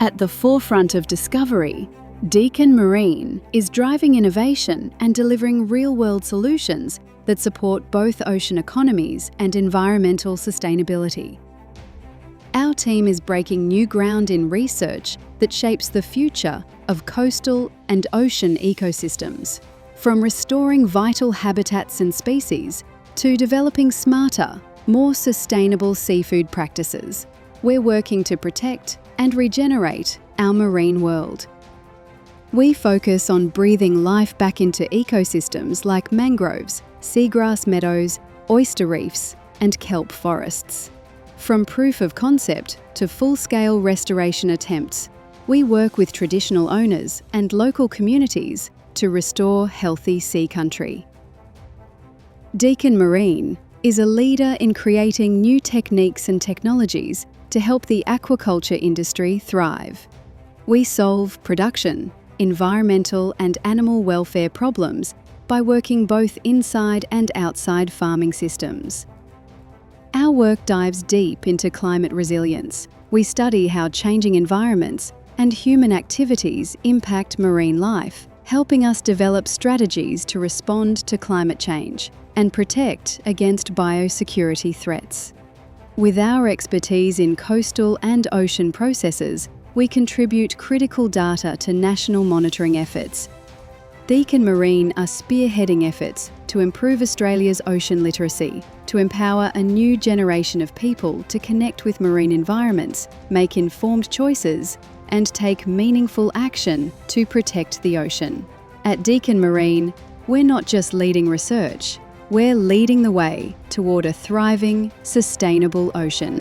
At the forefront of discovery, Deakin Marine is driving innovation and delivering real-world solutions that support both ocean economies and environmental sustainability. Our team is breaking new ground in research that shapes the future of coastal and ocean ecosystems. From restoring vital habitats and species to developing smarter, more sustainable seafood practices, we're working to protect and regenerate our marine world. We focus on breathing life back into ecosystems like mangroves, seagrass meadows, oyster reefs, and kelp forests. From proof of concept to full-scale restoration attempts, we work with traditional owners and local communities to restore healthy sea country. Deakin Marine is a leader in creating new techniques and technologies to help the aquaculture industry thrive. We solve production, environmental and animal welfare problems by working both inside and outside farming systems. Our work dives deep into climate resilience. We study how changing environments and human activities impact marine life, helping us develop strategies to respond to climate change and protect against biosecurity threats. With our expertise in coastal and ocean processes, we contribute critical data to national monitoring efforts. Deakin Marine are spearheading efforts to improve Australia's ocean literacy, to empower a new generation of people to connect with marine environments, make informed choices, and take meaningful action to protect the ocean. At Deakin Marine, we're not just leading research, we're leading the way toward a thriving, sustainable ocean.